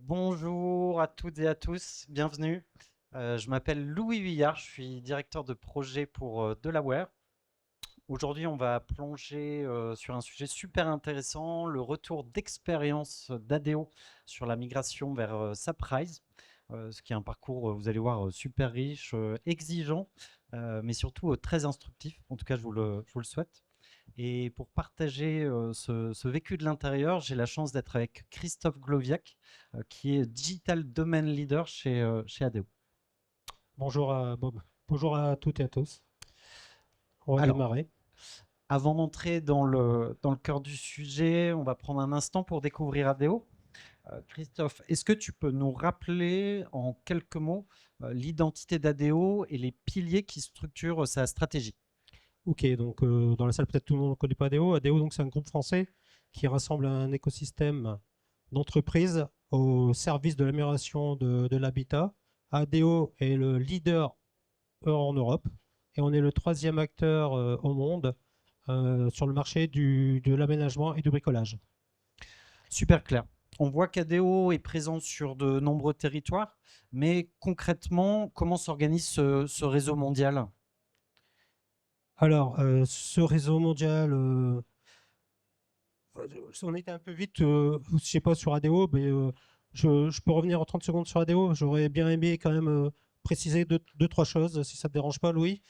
Bonjour à toutes et à tous, bienvenue. Je m'appelle Louis Vuillard, je suis directeur de projet pour Delaware. Aujourd'hui, on va plonger sur un sujet super intéressant, le retour d'expérience d'ADO sur la migration vers Saprise, ce qui est un parcours, vous allez voir, super riche, exigeant, mais surtout très instructif. En tout cas, je vous le souhaite. Et pour partager ce vécu de l'intérieur, j'ai la chance d'être avec Christophe Gloviac, qui est Digital Domain Leader chez ADO. Bonjour à Bob. Bonjour à toutes et à tous. On va Alors, démarrer. avant d'entrer dans le cœur du sujet, on va prendre un instant pour découvrir ADO. Christophe, est-ce que tu peux nous rappeler en quelques mots l'identité d'ADO et les piliers qui structurent sa stratégie? Ok, donc dans la salle, peut-être tout le monde ne connaît pas ADO. ADO, donc, c'est un groupe français qui rassemble un écosystème d'entreprises au service de l'amélioration de l'habitat. ADO est le leader en Europe et on est le troisième acteur au monde sur le marché de l'aménagement et du bricolage. Super clair. On voit qu'ADO est présent sur de nombreux territoires, mais concrètement, comment s'organise ce réseau mondial? Alors, ce réseau mondial, on était un peu vite, je sais pas, sur ADO, mais je peux revenir en 30 secondes sur ADO. J'aurais bien aimé quand même préciser deux, trois choses, si ça ne te dérange pas, Louis.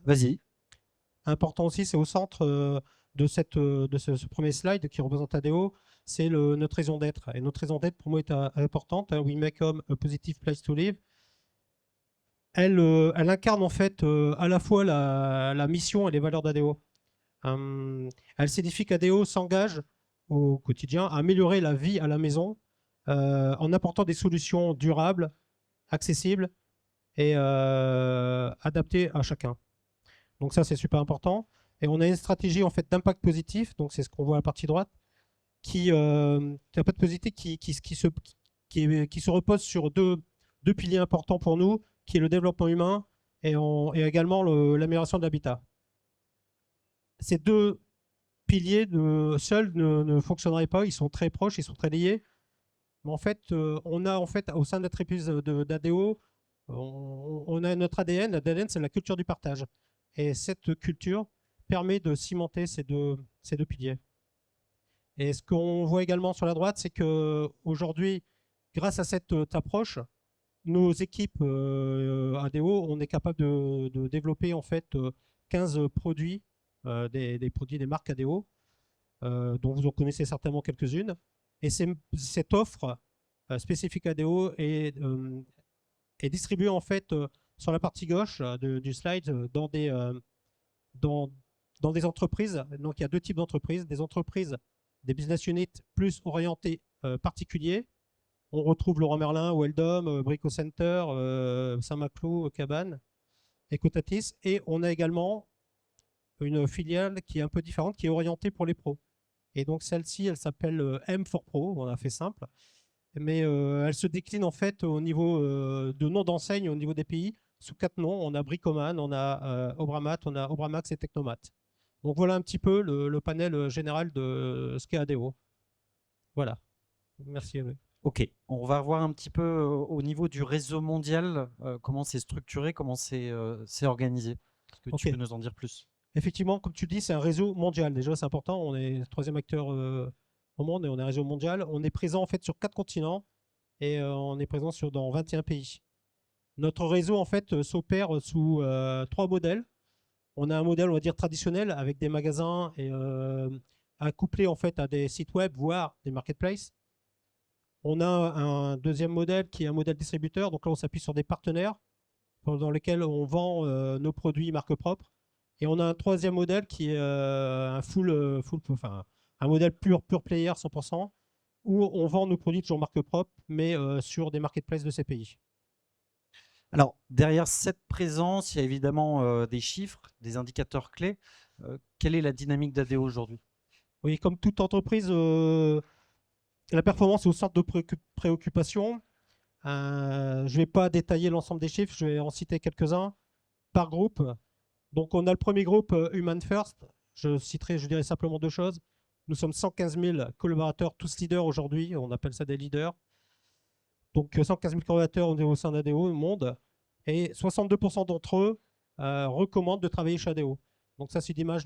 Vas-y. Important aussi, c'est au centre de ce premier slide qui représente ADO, c'est notre raison d'être. Et notre raison d'être, pour moi, est importante. Hein. We make home a positive place to live. Elle incarne en fait à la fois la mission et les valeurs d'ADO. Elle signifie qu'ADO s'engage au quotidien à améliorer la vie à la maison en apportant des solutions durables, accessibles et adaptées à chacun. Donc ça, c'est super important. Et on a une stratégie en fait d'impact positif, donc c'est ce qu'on voit à la partie droite, impact positif qui se repose sur deux piliers importants pour nous, qui est le développement humain et également l'amélioration de l'habitat. Ces deux piliers seuls ne fonctionneraient pas, ils sont très proches, ils sont très liés. Mais en fait, on a en fait au sein de notre épisode d'ADO, on a notre ADN. L'ADN, c'est la culture du partage. Et cette culture permet de cimenter ces deux piliers. Et ce qu'on voit également sur la droite, c'est qu'aujourd'hui, grâce à cette approche, nos équipes ADO, on est capable de développer en fait 15 produits, des produits des marques ADO, dont vous en connaissez certainement quelques-unes. Et cette offre spécifique ADO est distribuée en fait sur la partie gauche du slide dans, dans des entreprises. Donc il y a deux types d'entreprises. Des entreprises, des business units plus orientés particuliers. On retrouve Laurent Merlin, Weldom, Brico Center, Saint-Maclou, Cabane, Ecotatis. Et on a également une filiale qui est un peu différente, qui est orientée pour les pros. Et donc celle-ci, elle s'appelle M4 Pro, on a fait simple, mais elle se décline en fait au niveau de noms d'enseignes, au niveau des pays, sous quatre noms. On a Bricoman, on a Obramat, on a Obramax et Technomat. Donc voilà un petit peu le panel général de ce qu'est ADO. Voilà, merci. Oui. Ok, on va revoir un petit peu au niveau du réseau mondial, comment c'est structuré, comment c'est organisé. Est-ce que Ok, tu peux nous en dire plus? effectivement, comme tu le dis, c'est un réseau mondial. Déjà, c'est important. On est le troisième acteur au monde et on est un réseau mondial. On est présent en fait sur quatre continents et on est présent dans 21 pays. Notre réseau en fait s'opère sous trois modèles. On a un modèle, on va dire, traditionnel avec des magasins et accouplé en fait à des sites web, voire des marketplaces. On a un deuxième modèle qui est un modèle distributeur. Donc là, on s'appuie sur des partenaires dans lesquels on vend nos produits marque propre. Et on a un troisième modèle qui est enfin, un modèle pur player 100%, où on vend nos produits toujours marque propre, mais sur des marketplaces de ces pays. Alors, derrière cette présence, il y a évidemment des chiffres, des indicateurs clés. Quelle est la dynamique d'ADO aujourd'hui? Oui, comme toute entreprise, la performance est au centre de préoccupation. Je ne vais pas détailler l'ensemble des chiffres, je vais en citer quelques-uns par groupe. Donc, on a le premier groupe, Human First. Je dirais simplement deux choses. Nous sommes 115 000 collaborateurs, tous leaders aujourd'hui. On appelle ça des leaders. Donc 115 000 collaborateurs au sein d'ADO au monde, et 62% d'entre eux recommandent de travailler chez ADO. Donc ça, c'est une image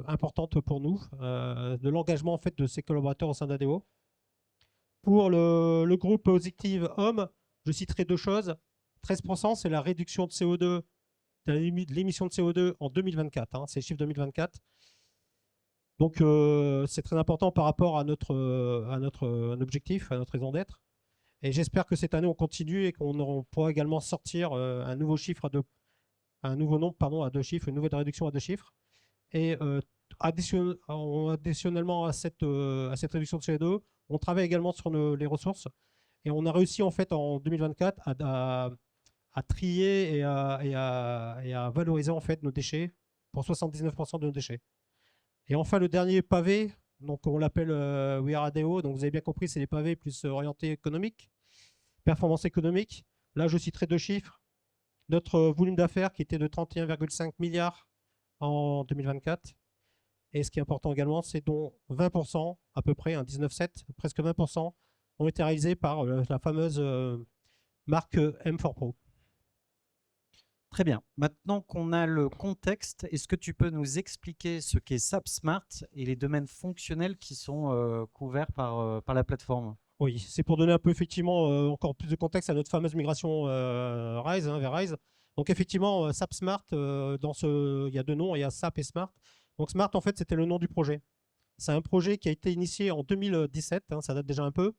importante pour nous, de l'engagement en fait, de ces collaborateurs au sein d'ADO. Pour le groupe Positive Homme, je citerai deux choses. 13%, c'est la réduction de CO2, de l'émission de CO2 en 2024, hein, c'est le chiffre 2024. Donc c'est très important par rapport à notre objectif, à notre raison d'être. Et j'espère que cette année on continue et qu'on pourra également sortir un nouveau chiffre un nouveau nombre pardon, à deux chiffres, une nouvelle réduction à deux chiffres. Et additionnellement à cette réduction de CO2, on travaille également sur les ressources. Et on a réussi en fait en 2024 à trier et à valoriser en fait nos déchets pour 79% de nos déchets. Et enfin le dernier pavé, donc on l'appelle We Are ADO, donc vous avez bien compris, c'est les pavés plus orientés économiques, performance économique. Là je citerai deux chiffres. Notre volume d'affaires qui était de 31,5 milliards en 2024. Et ce qui est important également, c'est dont 20%, à peu près, 19,7, presque 20%, ont été réalisés par la fameuse marque M4 Pro. Très bien. Maintenant qu'on a le contexte, est-ce que tu peux nous expliquer ce qu'est SAP Smart et les domaines fonctionnels qui sont couverts par la plateforme? Oui, c'est pour donner un peu effectivement encore plus de contexte à notre fameuse migration Rise, vers Rise. Donc effectivement, SAP Smart, il y a deux noms, il y a SAP et Smart. Donc Smart, en fait, c'était le nom du projet. C'est un projet qui a été initié en 2017, hein, ça date déjà un peu.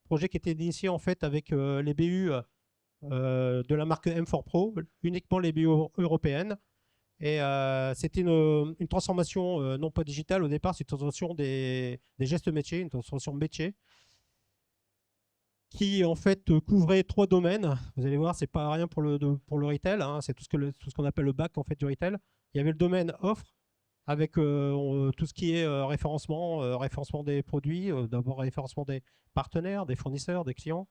Projet qui a été initié en fait avec les BU de la marque M4 Pro, uniquement les BU européennes. Et c'était une transformation non pas digitale au départ, c'est une transformation des gestes métiers, une transformation métier qui en fait couvrait trois domaines. Vous allez voir, c'est pas rien pour le retail, hein, c'est tout ce qu'on appelle le back en fait du retail. Il y avait le domaine offre avec tout ce qui est référencement des produits, d'abord référencement des partenaires, des fournisseurs, des clients,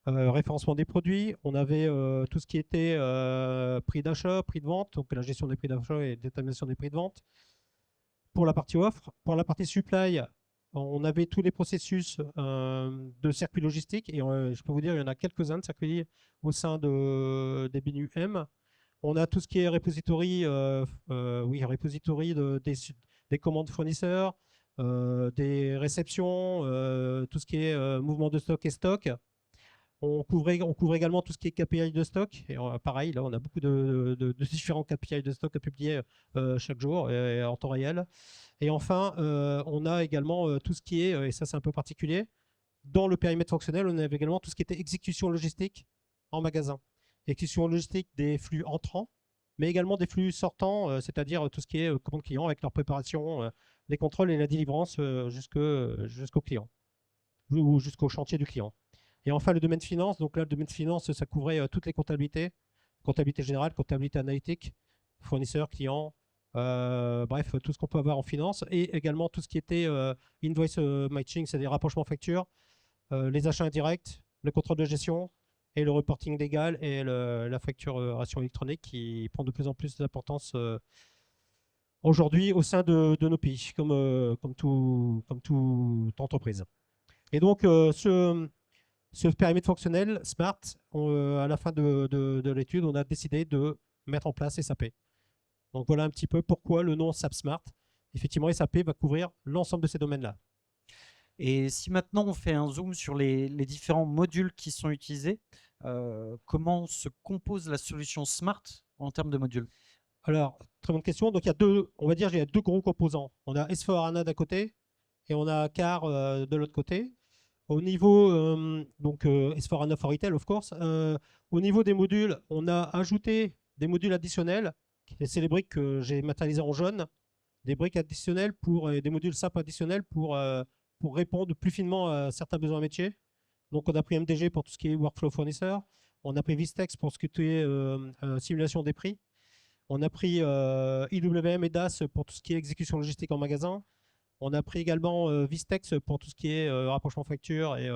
référencement des produits. On avait tout ce qui était prix d'achat, prix de vente, donc la gestion des prix d'achat et détermination des prix de vente. Pour la partie offre, pour la partie supply, on avait tous les processus de circuit logistique et je peux vous dire, il y en a quelques-uns de circuits au sein des BU M. On a tout ce qui est repository, repository des commandes fournisseurs, des réceptions, tout ce qui est mouvement de stock et stock. On couvre également tout ce qui est KPI de stock. Et pareil, là, on a beaucoup de différents KPI de stock à publier chaque jour et en temps réel. Et enfin, on a également tout ce qui est, et ça c'est un peu particulier, dans le périmètre fonctionnel, on avait également tout ce qui était exécution logistique en magasin. Exécution logistique des flux entrants, mais également des flux sortants, c'est-à-dire tout ce qui est commande client avec leur préparation, les contrôles et la délivrance jusqu'au client ou jusqu'au chantier du client. Et enfin, le domaine finance. Donc là, le domaine finance, ça couvrait toutes les comptabilités. Comptabilité générale, comptabilité analytique, fournisseurs, clients, bref, tout ce qu'on peut avoir en finance. Et également tout ce qui était invoice matching, c'est-à-dire rapprochement facture, les achats indirects, le contrôle de gestion et le reporting légal et la facturation électronique qui prend de plus en plus d'importance aujourd'hui au sein de nos pays, comme toute entreprise. Et donc, ce périmètre fonctionnel Smart, à la fin de l'étude, on a décidé de mettre en place SAP. Donc voilà un petit peu pourquoi le nom SAP Smart. Effectivement, SAP va couvrir l'ensemble de ces domaines-là. Et si maintenant on fait un zoom sur les différents modules qui sont utilisés, comment se compose la solution Smart en termes de modules? Alors, très bonne question. Donc il y a deux gros composants. On a S4HANA d'un côté et on a CAR de l'autre côté. Au niveau, S4HANA for Retail, of course. Au niveau des modules, on a ajouté des modules additionnels. C'est les briques que j'ai matérialisées en jaune. Des briques additionnelles des modules SAP additionnels pour répondre plus finement à certains besoins métiers. Donc, on a pris MDG pour tout ce qui est workflow fournisseur. On a pris Vistex pour ce qui est simulation des prix. On a pris IWM et DAS pour tout ce qui est exécution logistique en magasin. On a pris également Vistex pour tout ce qui est rapprochement facture et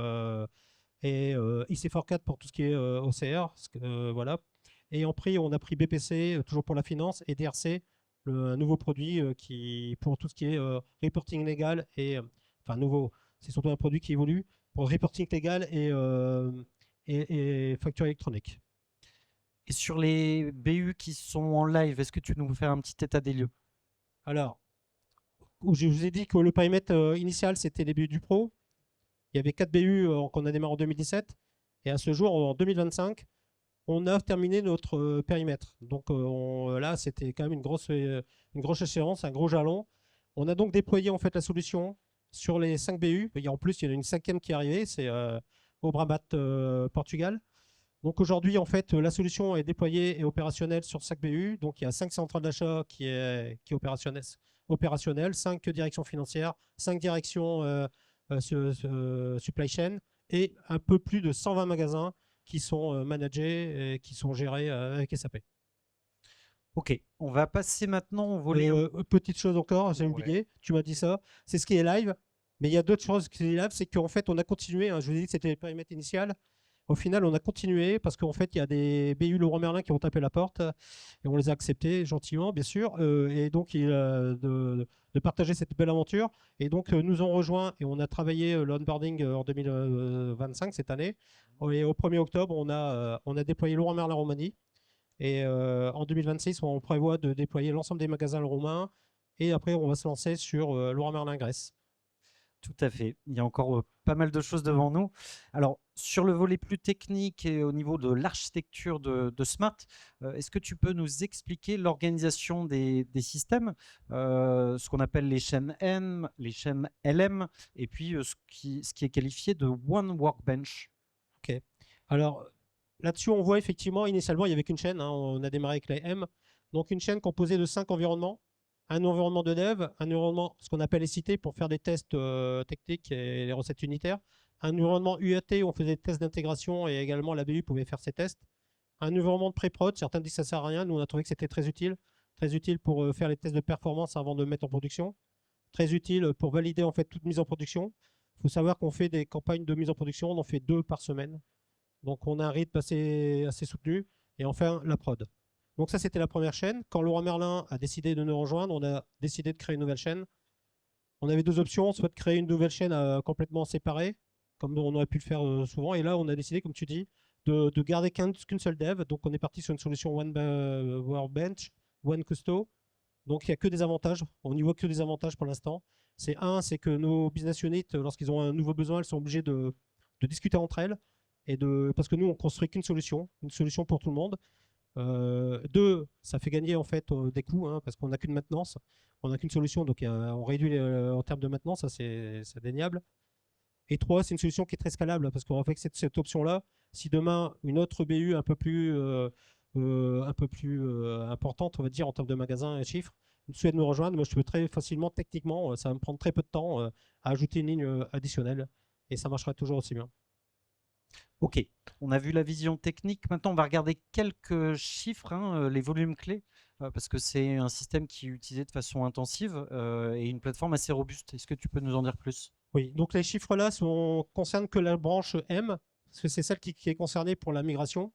IC44 pour tout ce qui est OCR. Voilà. Et on a pris BPC, toujours pour la finance, et DRC, un nouveau produit pour tout ce qui est reporting légal. Enfin, nouveau, c'est surtout un produit qui évolue, pour reporting légal et facture électronique. Et sur les BU qui sont en live, est-ce que tu nous fais un petit état des lieux? Alors, je vous ai dit que le périmètre initial, c'était les BU du Pro. Il y avait 4 BU qu'on a démarré en 2017. Et à ce jour, en 2025, on a terminé notre périmètre. Donc là, c'était quand même une grosse échéance, un gros jalon. On a donc déployé en fait la solution sur les 5 BU. Et en plus, il y en a une cinquième qui est arrivée, c'est au Brabant, Portugal. Donc aujourd'hui, en fait, la solution est déployée et opérationnelle sur 5 BU. Donc il y a 5 centrales d'achat qui est opérationnelles, 5 directions financières, 5 directions supply chain et un peu plus de 120 magasins qui sont managés et qui sont gérés avec SAP. Ok, on va passer maintenant au volet. Petite chose encore, j'ai Ouais. oublié, tu m'as dit ça, c'est ce qui est live, mais il y a d'autres choses qui sont live, c'est qu'en fait on a continué, hein, je vous ai dit que c'était le périmètre initial, au final on a continué parce qu'en fait il y a des BU Leroy Merlin qui ont tapé la porte et on les a acceptés gentiment bien sûr, et donc de partager cette belle aventure, et donc nous ont rejoint et on a travaillé l'onboarding en 2025 cette année, et au 1er octobre on a déployé Leroy Merlin Roumanie. Et en 2026, on prévoit de déployer l'ensemble des magasins roumains. Et après, on va se lancer sur Leroy Merlin Grèce. Tout à fait. Il y a encore pas mal de choses devant nous. Alors, sur le volet plus technique et au niveau de l'architecture de Smart, est-ce que tu peux nous expliquer l'organisation des systèmes, ce qu'on appelle les chaînes M, les chaînes LM, et puis ce qui est qualifié de One Workbench? Ok. Alors, là-dessus, on voit effectivement, initialement, il n'y avait qu'une chaîne. Hein, on a démarré avec les M. Donc, une chaîne composée de 5 environnements. Un environnement de dev, un environnement, ce qu'on appelle SIT, pour faire des tests techniques et les recettes unitaires. Un environnement UAT, où on faisait des tests d'intégration et également la BU pouvait faire ses tests. Un environnement de pré-prod, certains disent que ça ne sert à rien. Nous, on a trouvé que c'était très utile pour faire les tests de performance avant de mettre en production. Très utile pour valider en fait toute mise en production. Il faut savoir qu'on fait des campagnes de mise en production, on en fait 2 par semaine. Donc on a un rythme assez soutenu. Et enfin, la prod. Donc ça, c'était la première chaîne. Quand Leroy Merlin a décidé de nous rejoindre, on a décidé de créer une nouvelle chaîne. On avait 2 options, soit de créer une nouvelle chaîne complètement séparée, comme on aurait pu le faire souvent. Et là, on a décidé, comme tu dis, de garder qu'une seule dev. Donc on est parti sur une solution One Workbench, One Custo. Donc il n'y a que des avantages. On n'y voit que des avantages pour l'instant. C'est que nos business units, lorsqu'ils ont un nouveau besoin, elles sont obligées de discuter entre elles. Parce que nous, on construit qu'une solution pour tout le monde. 2, ça fait gagner en fait des coûts, hein, parce qu'on n'a qu'une maintenance, on n'a qu'une solution, donc on réduit en termes de maintenance, ça c'est indéniable. Et 3, c'est une solution qui est très scalable, parce qu'en fait cette option-là, si demain une autre BU un peu plus importante, on va dire en termes de magasins et chiffres, souhaite me rejoindre, moi je peux très facilement, techniquement, ça va me prendre très peu de temps à ajouter une ligne additionnelle, et ça marchera toujours aussi bien. Ok, on a vu la vision technique. Maintenant, on va regarder quelques chiffres, hein, les volumes clés, parce que c'est un système qui est utilisé de façon intensive et une plateforme assez robuste. Est-ce que tu peux nous en dire plus? Oui, donc les chiffres là concernent que la branche M, parce que c'est celle qui est concernée pour la migration,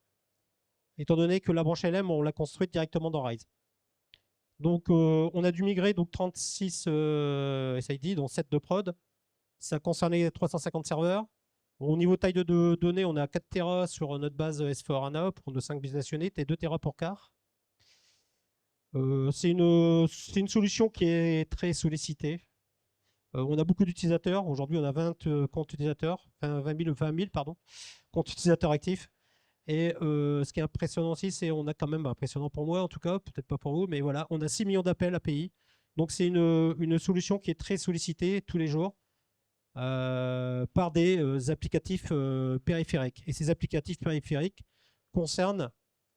étant donné que la branche LM, on l'a construite directement dans Rise. Donc on a dû migrer donc 36 SID, dont 7 de prod. Ça concernait 350 serveurs. Au niveau taille de données, on a 4 Tera sur notre base S4HANA pour nos 5 business units et 2 Tera pour car. C'est une solution qui est très sollicitée. On a beaucoup d'utilisateurs. Aujourd'hui, on a 20 comptes utilisateurs, enfin 20 000 pardon, comptes utilisateurs actifs. Et ce qui est impressionnant aussi, c'est on a quand même, impressionnant pour moi en tout cas, peut-être pas pour vous, mais voilà, on a 6 millions d'appels API. Donc c'est une solution qui est très sollicitée tous les jours par des applicatifs périphériques. Et ces applicatifs périphériques concernent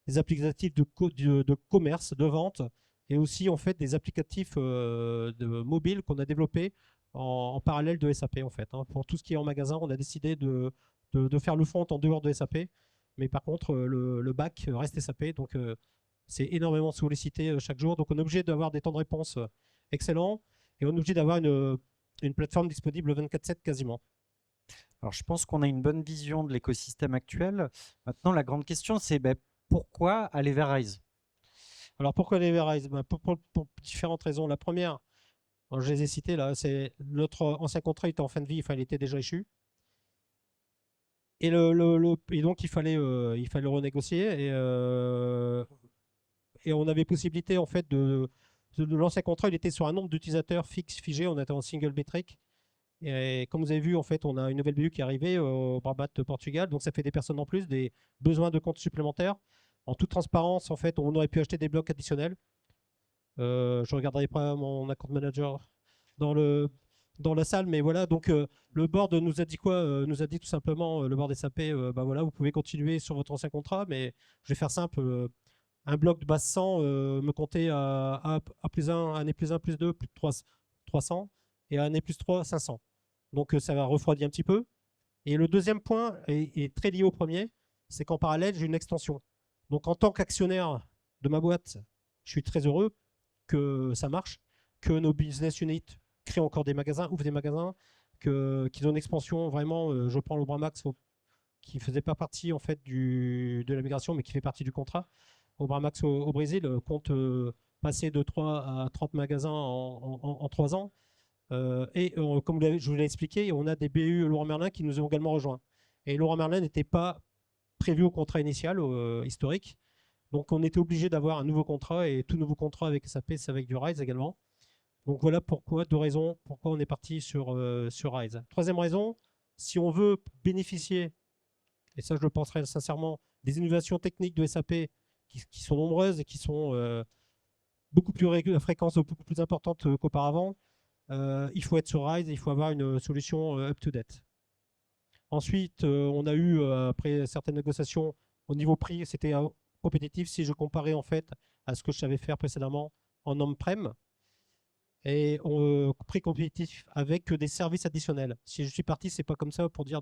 des applicatifs de commerce, de vente, et aussi en fait des applicatifs mobiles qu'on a développés en parallèle de SAP en fait. Hein. Pour tout ce qui est en magasin, on a décidé de faire le front en dehors de SAP, mais par contre le back reste SAP, donc c'est énormément sollicité chaque jour. Donc on est obligé d'avoir des temps de réponse excellents, et on est obligé d'avoir une plateforme disponible 24/7 quasiment. Alors, je pense qu'on a une bonne vision de l'écosystème actuel. Maintenant, la grande question, c'est pourquoi aller vers Rise? Alors pourquoi aller vers Rise? Pour différentes raisons. La première, je les ai citées là, c'est notre ancien contrat était en fin de vie, enfin il était déjà échu. Et donc, il fallait renégocier. Et on avait possibilité, en fait, de lancer un contrat. Il était sur un nombre d'utilisateurs fixe, figé. On était en single metric. Et comme vous avez vu, en fait, on a une nouvelle BU qui est arrivée au Brabant de Portugal. Donc, ça fait des personnes en plus, des besoins de comptes supplémentaires. En toute transparence, en fait, on aurait pu acheter des blocs additionnels. Je regarderai pas mon account manager dans dans la salle, mais voilà. Donc, le board nous a dit quoi? Nous a dit tout simplement, le board SAP, bah voilà, vous pouvez continuer sur votre ancien contrat, mais je vais faire simple. Un bloc de base 100 me comptait à plus 1, année plus 1, plus 2, plus de 300, et à année plus 3, 500. Donc, ça va refroidir un petit peu. Et le deuxième point est très lié au premier, c'est qu'en parallèle, j'ai une extension. Donc, en tant qu'actionnaire de ma boîte, je suis très heureux que ça marche, que nos business units créent encore des magasins, ouvrent des magasins, qu'ils ont une expansion vraiment. Je prends l'Obramax qui ne faisait pas partie en fait de la migration, mais qui fait partie du contrat. Obramax au Brésil compte passer de 3 à 30 magasins en 3 ans. Comme je vous l'ai expliqué, on a des BU Laurent Merlin qui nous ont également rejoints. Et Laurent Merlin n'était pas prévu au contrat initial historique. Donc on était obligé d'avoir un nouveau contrat, et tout nouveau contrat avec SAP, c'est avec du RISE également. Donc voilà pourquoi, deux raisons, pourquoi on est parti sur RISE. Troisième raison, si on veut bénéficier, et ça je le penserais sincèrement, des innovations techniques de SAP qui sont nombreuses et qui sont beaucoup plus à fréquence beaucoup plus importante qu'auparavant, il faut être sur RISE et il faut avoir une solution up-to-date. Ensuite, on a eu, après certaines négociations, au niveau prix, c'était compétitif si je comparais en fait à ce que je savais faire précédemment en on-prem, et prix compétitif avec des services additionnels. Si je suis parti, c'est pas comme ça pour dire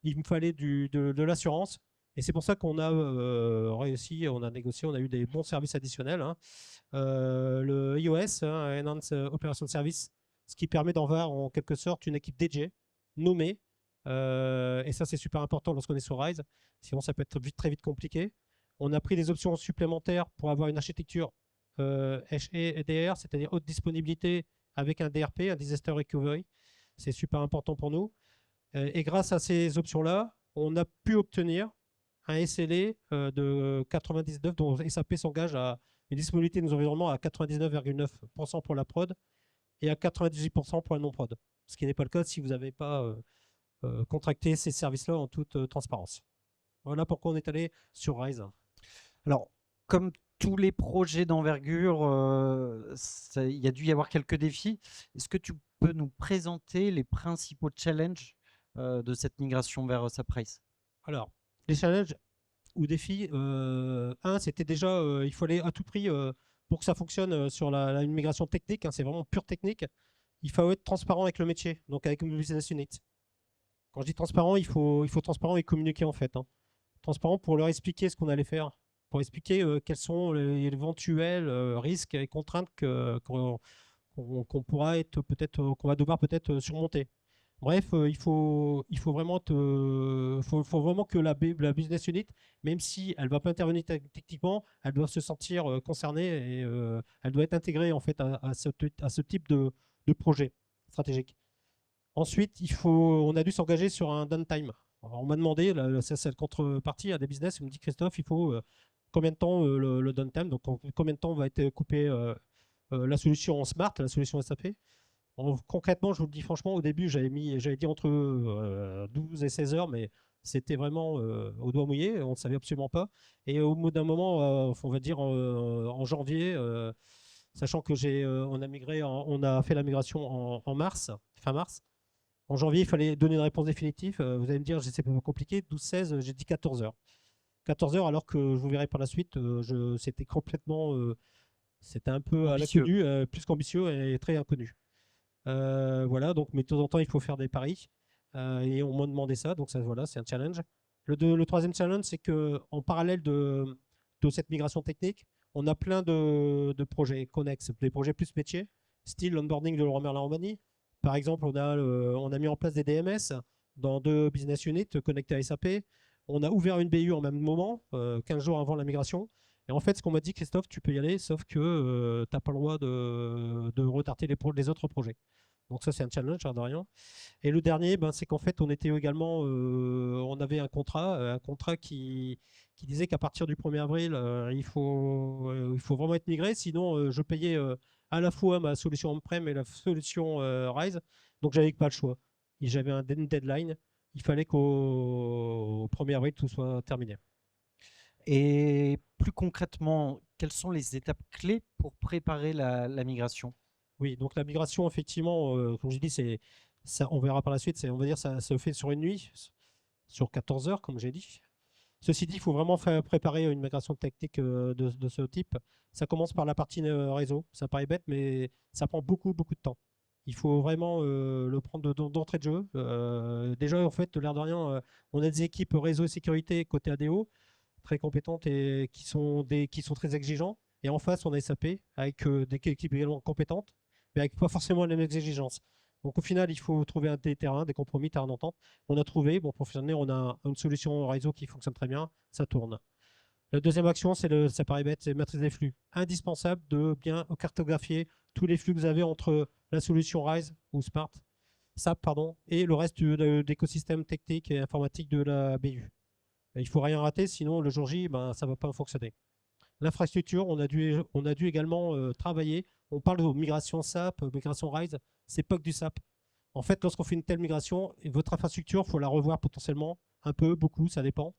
il me fallait de l'assurance. Et c'est pour ça qu'on a réussi, on a négocié, on a eu des bons services additionnels. Hein. Le iOS, hein, Enhanced Operation Service, ce qui permet d'avoir en quelque sorte une équipe dédiée, nommée. Et ça, c'est super important lorsqu'on est sur RISE. Sinon, ça peut être très vite compliqué. On a pris des options supplémentaires pour avoir une architecture HEDR, c'est-à-dire haute disponibilité avec un DRP, un Disaster Recovery. C'est super important pour nous. Et grâce à ces options-là, on a pu obtenir un SLA de 99, dont SAP s'engage à une disponibilité de nos environnements à 99,9% pour la prod et à 98% pour la non-prod. Ce qui n'est pas le cas si vous n'avez pas contracté ces services-là en toute transparence. Voilà pourquoi on est allé sur RISE. Alors, comme tous les projets d'envergure, il y a dû y avoir quelques défis. Est-ce que tu peux nous présenter les principaux challenges de cette migration vers SAP RISE? Alors, les challenges ou défis, c'était déjà, il fallait à tout prix, pour que ça fonctionne sur une migration technique, hein, c'est vraiment pure technique, il faut être transparent avec le métier, donc avec une business unit. Quand je dis transparent, il faut transparent et communiquer en fait. Hein. Transparent pour leur expliquer ce qu'on allait faire, pour expliquer quels sont les éventuels risques et contraintes qu'on pourra être peut-être, qu'on va devoir peut-être surmonter. Bref, il faut vraiment faut vraiment que la business unit, même si elle ne va pas intervenir techniquement, elle doit se sentir concernée, et elle doit être intégrée en fait à ce type de projet stratégique. Ensuite, on a dû s'engager sur un downtime. Alors, on m'a demandé, c'est la contrepartie à des business, il me dit Christophe, il faut combien de temps le downtime, donc combien de temps va être coupé la solution en smart, la solution SAP. Concrètement, je vous le dis franchement, au début, j'avais dit entre 12 et 16 heures, mais c'était vraiment au doigt mouillé, on ne savait absolument pas. Et au bout d'un moment, on va dire en janvier, sachant que on a fait la migration en mars, fin mars. En janvier, il fallait donner une réponse définitive. Vous allez me dire, c'est pas compliqué, 12-16, j'ai dit 14 heures. 14 heures, alors que je vous verrai par la suite, c'était complètement, c'était un peu à Ambitieux. l'inconnu, plus qu'ambitieux et très inconnu. Voilà, donc, mais de temps en temps, il faut faire des paris. Et on m'a demandé ça, donc ça, voilà, c'est un challenge. Le troisième challenge, c'est qu'en parallèle de cette migration technique, on a plein de projets connexes, des projets plus métiers, style l'onboarding de Laurent Merlin Roumanie. Par exemple, on a mis en place des DMS dans 2 business units connectés à SAP. On a ouvert une BU en même moment, 15 jours avant la migration. Et en fait, ce qu'on m'a dit, Christophe, tu peux y aller, sauf que tu n'as pas le droit de retarder les autres projets. Donc ça, c'est un challenge, de rien. Et le dernier, ben, c'est qu'en fait, on était également, on avait un contrat qui disait qu'à partir du 1er avril, il faut vraiment être migré. Sinon, je payais à la fois ma solution on-prem et la solution Rise. Donc, j'avais pas le choix. Et j'avais une deadline. Il fallait qu'au 1er avril, tout soit terminé. Et plus concrètement, quelles sont les étapes clés pour préparer la migration? Oui, donc la migration, effectivement, comme je dis, ça, on verra par la suite, on va dire ça se fait sur une nuit, sur 14 heures, comme j'ai dit. Ceci dit, il faut vraiment préparer une migration technique de ce type. Ça commence par la partie réseau. Ça paraît bête, mais ça prend beaucoup, beaucoup de temps. Il faut vraiment le prendre d'entrée de jeu. Déjà, en fait, de l'air de rien, on a des équipes réseau et sécurité côté ADO très compétentes et qui sont très exigeants. Et en face, on a SAP avec des équipes également compétentes, mais avec pas forcément les mêmes exigences. Donc au final, il faut trouver des terrains, des compromis, terrains d'entente. On a trouvé, bon, pour fonctionner, on a une solution réseau qui fonctionne très bien, ça tourne. La deuxième action, ça paraît bête, c'est maîtrise des flux. Indispensable de bien cartographier tous les flux que vous avez entre la solution RISE ou SAP, pardon, et le reste de l'écosystème technique et informatique de la BU. Il ne faut rien rater, sinon le jour J, ben, ça ne va pas fonctionner. L'infrastructure, on a dû également travailler. On parle de migration SAP, migration RISE, c'est pas que du SAP. En fait, lorsqu'on fait une telle migration, votre infrastructure, il faut la revoir potentiellement un peu, beaucoup, ça dépend.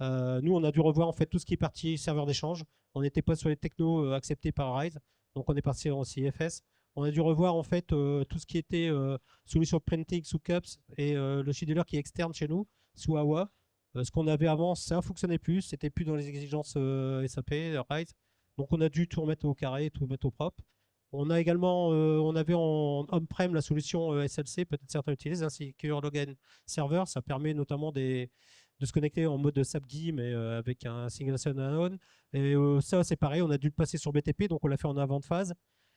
Nous, on a dû revoir en fait tout ce qui est partie serveur d'échange. On n'était pas sur les technos acceptés par RISE, donc on est passé en CFS. On a dû revoir en fait tout ce qui était solution printing sous CUPS et le scheduler qui est externe chez nous, sous AWA. Ce qu'on avait avant, ça ne fonctionnait plus, c'était plus dans les exigences SAP, RISE. Donc on a dû tout remettre au carré, tout remettre au propre. On a également, on avait en on-prem la solution SLC, peut-être certains utilisent, hein, Secure Login Server. Ça permet notamment de se connecter en mode SAP-GUI, mais avec un single sign-on. Et ça, c'est pareil, on a dû le passer sur BTP, donc on l'a fait en avant de phase.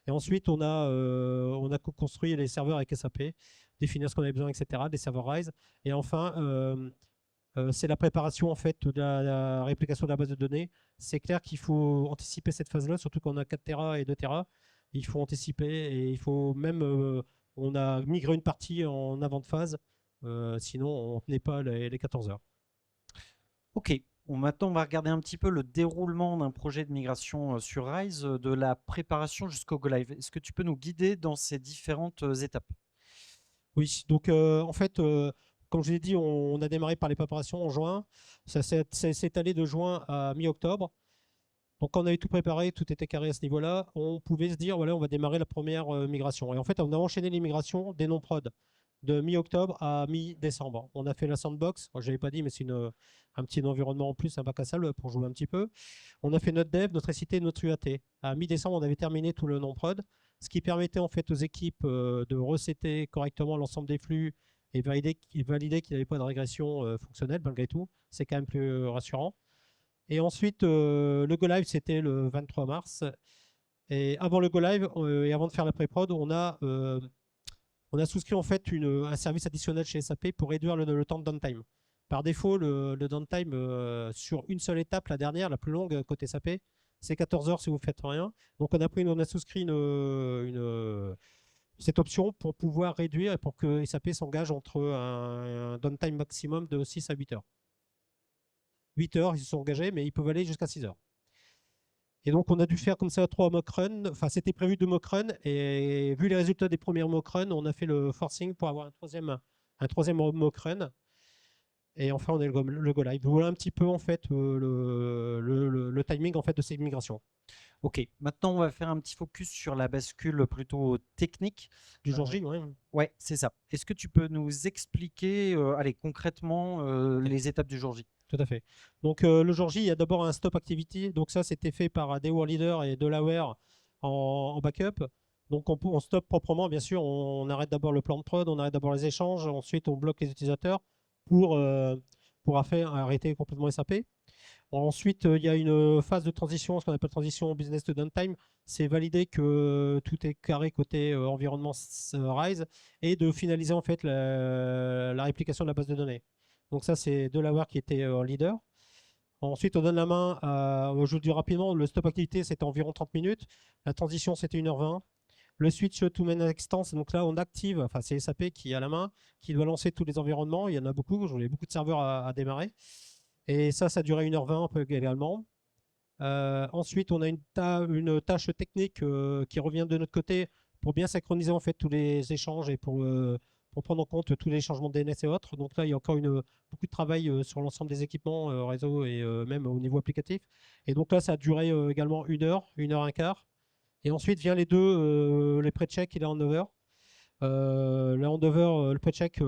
Et ensuite, on a construit les serveurs avec SAP, définir ce qu'on avait besoin, etc., des serveurs RISE. Et enfin, c'est la préparation en fait de la réplication de la base de données. C'est clair qu'il faut anticiper cette phase-là, surtout quand on a 4 Tera et 2 Tera. Il faut anticiper et il faut même, on a migré une partie en avant de phase, sinon on ne tenait pas les 14 heures. Ok, maintenant on va regarder un petit peu le déroulement d'un projet de migration sur Rise, de la préparation jusqu'au Go Live. Est-ce que tu peux nous guider dans ces différentes étapes? Oui, donc en fait, comme je l'ai dit, on a démarré par les préparations en juin. Ça s'est étalé de juin à mi-octobre. Donc quand on avait tout préparé, tout était carré à ce niveau-là, on pouvait se dire, voilà, on va démarrer la première migration. Et en fait, on a enchaîné les migrations des non-prod de mi-octobre à mi-décembre. On a fait la sandbox, je n'avais pas dit, mais c'est un petit environnement en plus, un bac à sable pour jouer un petit peu. On a fait notre dev, notre SIT, notre UAT. À mi-décembre, on avait terminé tout le non-prod, ce qui permettait en fait aux équipes de resetter correctement l'ensemble des flux et valider qu'il n'y avait pas de régression fonctionnelle malgré tout. C'est quand même plus rassurant. Et ensuite, le Go Live, c'était le 23 mars. Et avant le Go Live et avant de faire la pré-prod, on a souscrit en fait un service additionnel chez SAP pour réduire le temps de downtime. Par défaut, le downtime sur une seule étape, la dernière, la plus longue côté SAP, c'est 14 heures si vous ne faites rien. Donc on a souscrit cette option pour pouvoir réduire et pour que SAP s'engage entre un downtime maximum de 6 à 8 heures. 8 heures, ils se sont engagés, mais ils peuvent aller jusqu'à 6 heures. Et donc, on a dû faire comme ça 3 mock runs. Enfin, c'était prévu 2 mock runs. Et vu les résultats des premiers mock runs, on a fait le forcing pour avoir un troisième mock run. Et enfin, on a le go live. Voilà un petit peu, en fait, le timing en fait, de ces migrations. Ok, maintenant on va faire un petit focus sur la bascule plutôt technique. Du jour J, oui. Ouais, c'est ça. Est-ce que tu peux nous expliquer, allez, concrètement, les étapes du jour J? Tout à fait. Donc, le jour J, il y a d'abord un stop activity. Donc, ça, c'était fait par des world leaders et de l'aware en backup. Donc, on stoppe proprement, bien sûr. On arrête d'abord le plan de prod, on arrête d'abord les échanges. Ensuite, on bloque les utilisateurs pour arrêter complètement SAP. Ensuite, il y a une phase de transition, ce qu'on appelle transition business to downtime. C'est valider que tout est carré côté environnement RISE et de finaliser en fait la réplication de la base de données. Donc ça, c'est Delaware qui était en leader. Ensuite, on donne la main je vous le dis rapidement, le stop activité, c'était environ 30 minutes. La transition, c'était 1h20. Le switch to main extence, donc là on active, enfin c'est SAP qui est à la main, qui doit lancer tous les environnements. Il y en a beaucoup, j'en ai beaucoup de serveurs à démarrer. Et ça durait 1h20 un peu également. Ensuite, on a une tâche technique qui revient de notre côté pour bien synchroniser en fait tous les échanges et pour prendre en compte tous les changements de DNS et autres. Donc là, il y a encore beaucoup de travail sur l'ensemble des équipements réseau et même au niveau applicatif. Et donc là, ça a duré également 1 heure, 1 heure et quart. Et ensuite vient les pré-checks et les handovers. Le handover, le pre-check,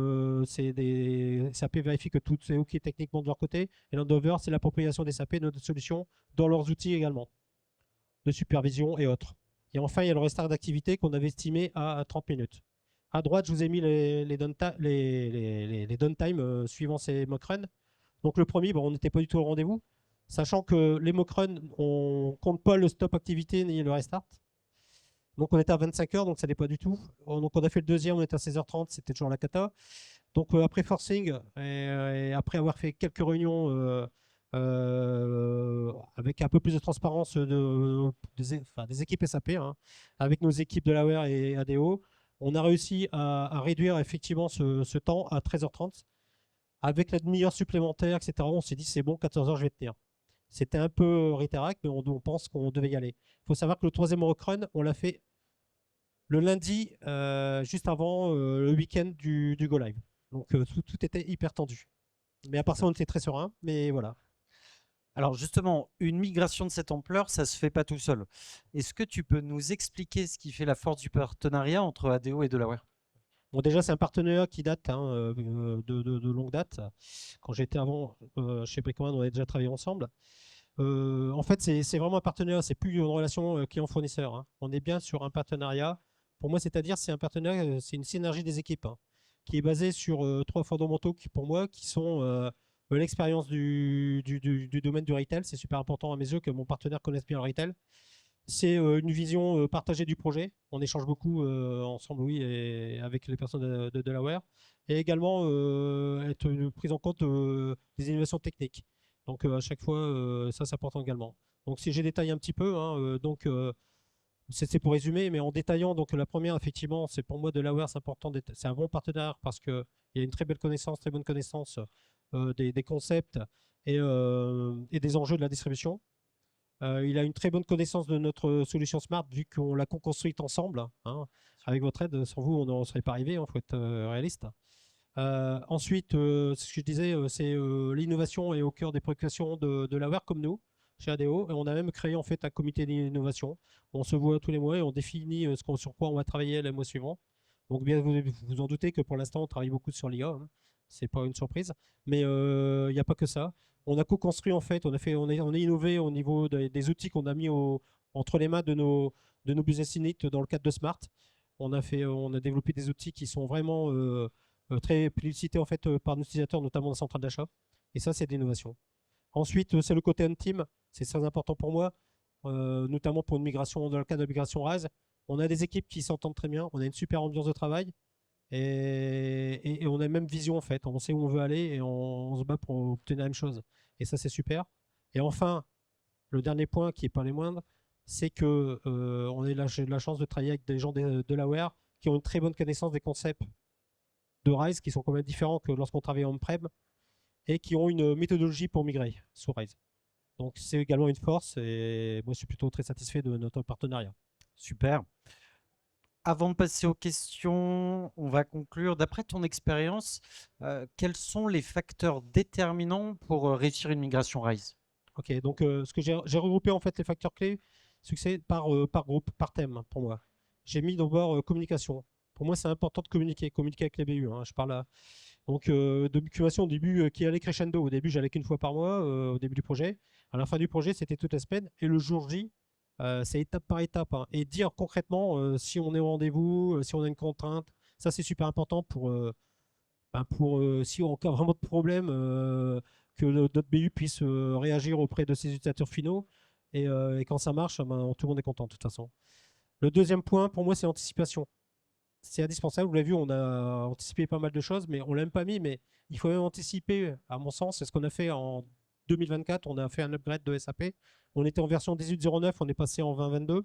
SAP vérifie que tout est OK techniquement de leur côté. Et l'handover, c'est l'appropriation des SAP de notre solution dans leurs outils également, de supervision et autres. Et enfin, il y a le restart d'activité qu'on avait estimé à 30 minutes. À droite, je vous ai mis les downtime suivant ces mock runs. Donc le premier, bon, on n'était pas du tout au rendez-vous, sachant que les mock runs, on ne compte pas le stop activité ni le restart. Donc on était à 25 heures, donc ça n'est pas du tout. Donc on a fait le deuxième, on était à 16h30, c'était toujours la cata. Donc après forcing, et après avoir fait quelques réunions avec un peu plus de transparence des équipes SAP, hein, avec nos équipes de l'AWARE et ADO, on a réussi à réduire effectivement ce temps à 13h30. Avec la demi-heure supplémentaire, etc., on s'est dit c'est bon, 14h, je vais tenir. C'était un peu rétarac, mais on pense qu'on devait y aller. Il faut savoir que le troisième run, on l'a fait le lundi, juste avant le week-end du Go Live. Donc tout était hyper tendu. Mais à part ça, on était très serein. Mais voilà. Alors justement, une migration de cette ampleur, ça se fait pas tout seul. Est-ce que tu peux nous expliquer ce qui fait la force du partenariat entre ADO et Delaware? Bon, déjà, c'est un partenariat qui date de longue date. Quand j'étais avant chez Bricoman, on avait déjà travaillé ensemble. En fait, c'est vraiment un partenariat. C'est plus une relation client-fournisseur, hein. On est bien sur un partenariat. Pour moi, c'est-à-dire, c'est un partenariat, c'est une synergie des équipes, hein, qui est basée sur 3 fondamentaux qui, pour moi, qui sont l'expérience du domaine du retail. C'est super important à mes yeux que mon partenaire connaisse bien le retail. C'est une vision partagée du projet. On échange beaucoup ensemble, oui, et avec les personnes de Delaware. Et également être une prise en compte des innovations techniques. Donc à chaque fois, ça s'apporte également. Donc si j'ai détaillé un petit peu, hein, c'est pour résumer, mais en détaillant, donc la première, effectivement, c'est pour moi Delaware, c'est important, c'est un bon partenaire parce qu'il y a une très belle connaissance, très bonne connaissance des concepts et des enjeux de la distribution. Il a une très bonne connaissance de notre solution Smart vu qu'on l'a co-construite ensemble, hein. Avec votre aide, sans vous, on n'en serait pas arrivé, il faut être réaliste. Ensuite, ce que je disais, c'est l'innovation est au cœur des préoccupations de l'AWARE comme nous, chez ADO. Et on a même créé en fait un comité d'innovation. On se voit tous les mois et on définit sur quoi on va travailler le mois suivant. Donc bien vous vous en doutez que pour l'instant on travaille beaucoup sur l'IA, hein. C'est pas une surprise. Mais il n'y a pas que ça. On a co-construit en fait, on est innové au niveau des outils qu'on a mis entre les mains de nos business units dans le cadre de Smart. On a développé des outils qui sont vraiment très plébiscités en fait par nos utilisateurs, notamment dans la centrale d'achat. Et ça, c'est de l'innovation. Ensuite, c'est le côté team. C'est très important pour moi, notamment pour une migration, dans le cadre de la migration RAS. On a des équipes qui s'entendent très bien. On a une super ambiance de travail. Et on a la même vision en fait. On sait où on veut aller et on se bat pour obtenir la même chose. Et ça, c'est super. Et enfin, le dernier point qui n'est pas les moindres, c'est que j'ai eu la chance de travailler avec des gens de l'AWARE qui ont une très bonne connaissance des concepts de Rise qui sont quand même différents que lorsqu'on travaille on-prem et qui ont une méthodologie pour migrer sous Rise. Donc c'est également une force et moi je suis plutôt très satisfait de notre partenariat. Super. Avant de passer aux questions, on va conclure. D'après ton expérience, quels sont les facteurs déterminants pour réussir une migration RISE? Ok, donc ce que j'ai regroupé en fait les facteurs clés succès par groupe, par thème pour moi. J'ai mis d'abord communication. Pour moi, c'est important de communiquer avec les BU, hein, je parle là. Donc, de mutation au début qui allait crescendo. Au début, j'allais qu'une fois par mois, au début du projet. À la fin du projet, c'était toute la semaine. Et le jour J, c'est étape par étape, hein. Et dire concrètement si on est au rendez-vous, si on a une contrainte, ça c'est super important pour si on a vraiment de problème, que notre BU puisse réagir auprès de ses utilisateurs finaux. Et quand ça marche, ben, tout le monde est content de toute façon. Le deuxième point, pour moi, c'est l'anticipation. C'est indispensable. Vous l'avez vu, on a anticipé pas mal de choses, mais on ne l'a même pas mis. Mais il faut même anticiper, à mon sens. C'est ce qu'on a fait en 2024. On a fait un upgrade de SAP. On était en version 18.09, on est passé en 20.22.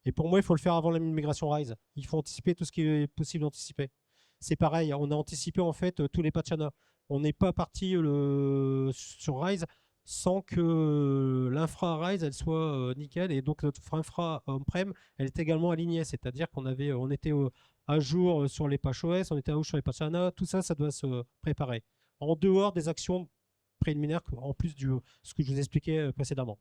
Et pour moi, il faut le faire avant la migration Rise. Il faut anticiper tout ce qui est possible d'anticiper. C'est pareil, on a anticipé en fait tous les patchs ANA. On n'est pas parti sur Rise sans que l'infra Rise elle soit nickel, et donc notre infra on-prem elle est également alignée, c'est-à-dire on était à jour sur les patchs OS, on était à jour sur les patchs ANA, tout ça, ça doit se préparer en dehors des actions préliminaires, en plus de ce que je vous expliquais précédemment.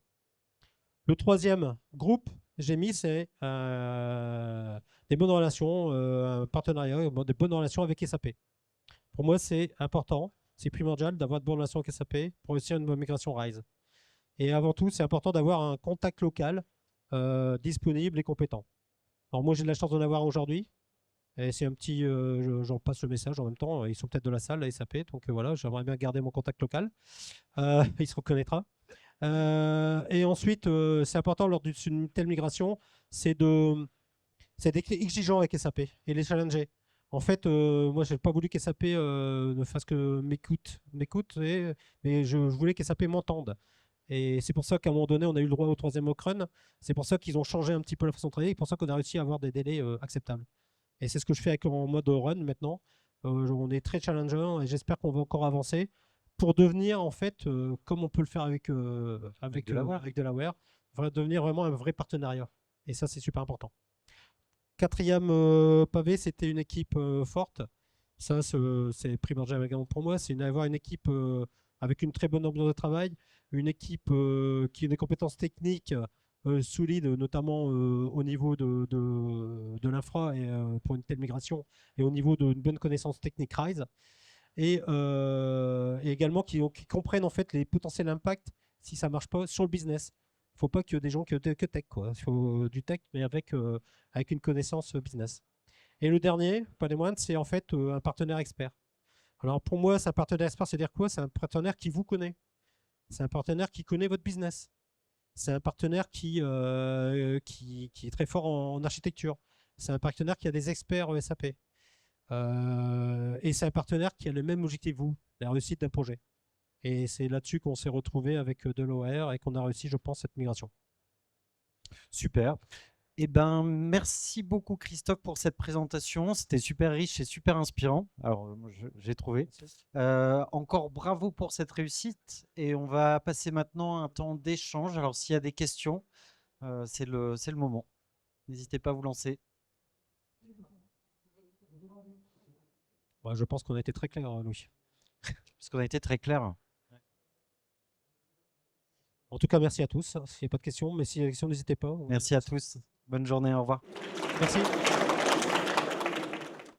Le troisième groupe j'ai mis, c'est des bonnes relations, un partenariat, des bonnes relations avec SAP. Pour moi, c'est important, c'est primordial d'avoir de bonnes relations avec SAP pour réussir une migration Rise. Et avant tout, c'est important d'avoir un contact local disponible et compétent. Alors moi, j'ai de la chance d'en avoir aujourd'hui. Et c'est un petit, j'en passe le message en même temps. Ils sont peut-être de la salle, la SAP, donc voilà, j'aimerais bien garder mon contact local. Il se reconnaîtra. Et ensuite, c'est important lors d'une telle migration, c'est d'être exigeant avec SAP et les challenger. En fait, moi, je n'ai pas voulu qu'SAP ne fasse que m'écoute, mais je voulais qu'SAP m'entende. Et c'est pour ça qu'à un moment donné, on a eu le droit au 3e run. C'est pour ça qu'ils ont changé un petit peu la façon de travailler. C'est pour ça qu'on a réussi à avoir des délais acceptables. Et c'est ce que je fais en mode run maintenant. On est très challengeant et j'espère qu'on va encore avancer pour devenir, en fait, comme on peut le faire avec Delaware, va devenir vraiment un vrai partenariat. Et ça, c'est super important. 4e pavé, c'était une équipe forte. Ça, c'est primordial également pour moi. C'est d'avoir une équipe avec une très bonne ambiance de travail, une équipe qui a des compétences techniques solides, notamment au niveau de l'infra et pour une telle migration, et au niveau d'une bonne connaissance technique Rise, et également qui comprennent en fait les potentiels impacts si ça marche pas sur le business. Il ne faut pas qu'il y ait des gens que tech, quoi. Il faut du tech, mais avec une connaissance business. Et le dernier, pas des moindres, c'est en fait un partenaire expert. Alors pour moi, c'est un partenaire expert, c'est-à-dire quoi? C'est un partenaire qui vous connaît. C'est un partenaire qui connaît votre business. C'est un partenaire qui est très fort en architecture. C'est un partenaire qui a des experts SAP. Et c'est un partenaire qui a le même objectif que vous, la réussite d'un projet. Et c'est là-dessus qu'on s'est retrouvé avec Delaware et qu'on a réussi, je pense, cette migration. Super. Eh ben, merci beaucoup Christophe pour cette présentation. C'était super riche et super inspirant. Alors, j'ai trouvé. Encore bravo pour cette réussite. Et on va passer maintenant un temps d'échange. Alors, s'il y a des questions, c'est le moment. N'hésitez pas à vous lancer. Ouais, je pense qu'on a été très clair, Louis. Parce qu'on a été très clair. En tout cas, merci à tous. S'il n'y a pas de questions, mais s'il y a des questions, n'hésitez pas. Merci à tous. Bonne journée. Au revoir. Merci.